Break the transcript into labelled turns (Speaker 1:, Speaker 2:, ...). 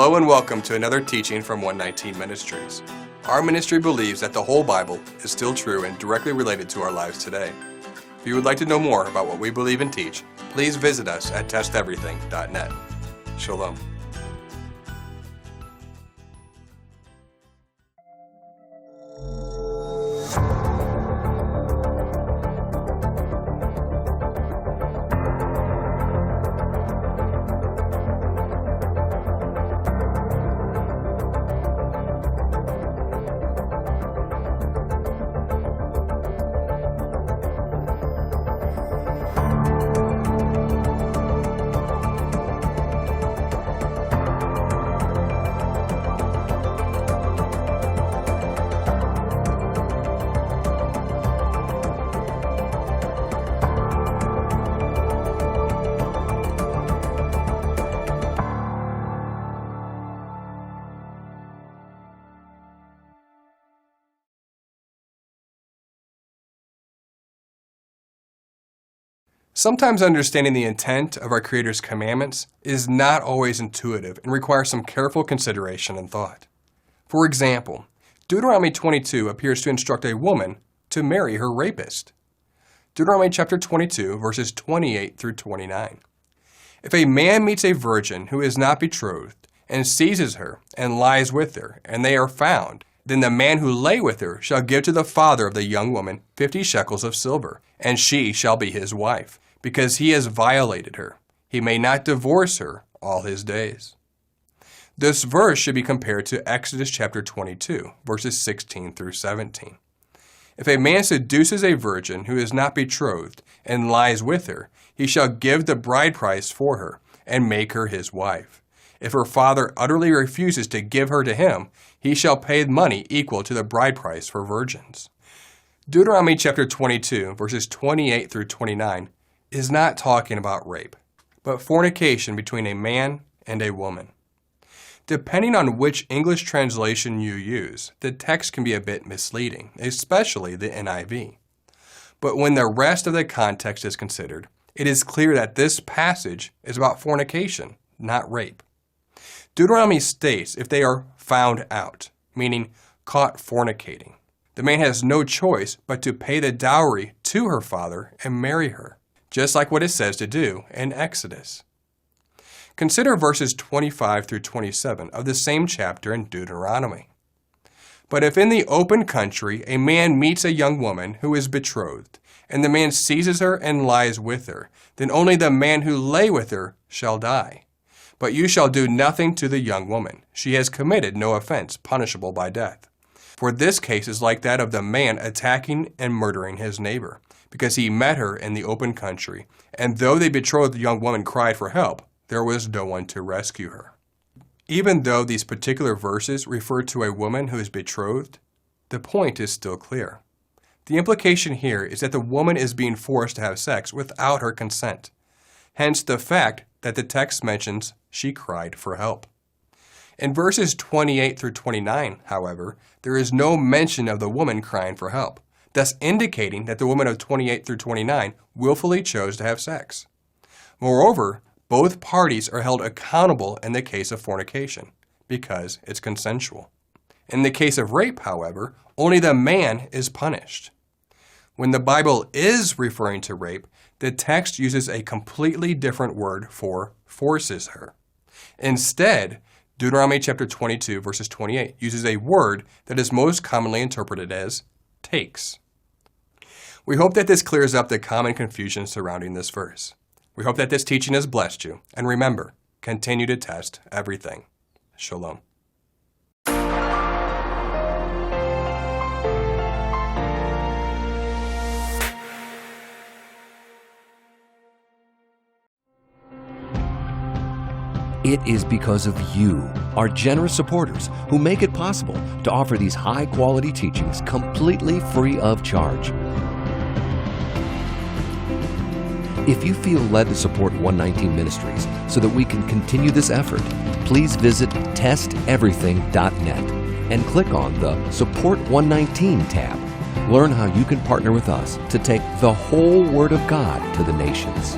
Speaker 1: Hello and welcome to another teaching from 119 Ministries. Our ministry believes that the whole Bible is still true and directly related to our lives today. If you would like to know more about what we believe and teach, please visit us at testeverything.net. Shalom. Sometimes understanding the intent of our Creator's commandments is not always intuitive and requires some careful consideration and thought. For example, Deuteronomy 22 appears to instruct a woman to marry her rapist. Deuteronomy chapter 22, verses 28 through 29. If a man meets a virgin who is not betrothed and seizes her and lies with her, and they are found, then the man who lay with her shall give to the father of the young woman 50 shekels of silver, and she shall be his wife, because he has violated her. He may not divorce her all his days. This verse should be compared to Exodus chapter 22, verses 16 through 17. If a man seduces a virgin who is not betrothed and lies with her, he shall give the bride price for her and make her his wife. If her father utterly refuses to give her to him, he shall pay money equal to the bride price for virgins. Deuteronomy chapter 22, verses 28 through 29, is not talking about rape, but fornication between a man and a woman. Depending on which English translation you use, the text can be a bit misleading, especially the NIV. But when the rest of the context is considered, it is clear that this passage is about fornication, not rape. Deuteronomy states if they are found out, meaning caught fornicating, the man has no choice but to pay the dowry to her father and marry her, just like what it says to do in Exodus. Consider verses 25 through 27 of the same chapter in Deuteronomy. But if in the open country a man meets a young woman who is betrothed, and the man seizes her and lies with her, then only the man who lay with her shall die. But you shall do nothing to the young woman. She has committed no offense punishable by death. For this case is like that of the man attacking and murdering his neighbor, because he met her in the open country, and though the betrothed young woman cried for help, there was no one to rescue her. Even though these particular verses refer to a woman who is betrothed, the point is still clear. The implication here is that the woman is being forced to have sex without her consent, hence the fact that the text mentions she cried for help. In verses 28 through 29, however, there is no mention of the woman crying for help, thus indicating that the woman of 28 through 29 willfully chose to have sex. Moreover, both parties are held accountable in the case of fornication, because it's consensual. In the case of rape, however, only the man is punished. When the Bible is referring to rape, the text uses a completely different word for forces her. Instead, Deuteronomy chapter 22, verses 28 uses a word that is most commonly interpreted as takes. We hope that this clears up the common confusion surrounding this verse. We hope that this teaching has blessed you, and remember, continue to test everything. Shalom.
Speaker 2: It is because of you, our generous supporters, who make it possible to offer these high-quality teachings completely free of charge. If you feel led to support 119 Ministries so that we can continue this effort, please visit testeverything.net and click on the Support 119 tab. Learn how you can partner with us to take the whole Word of God to the nations.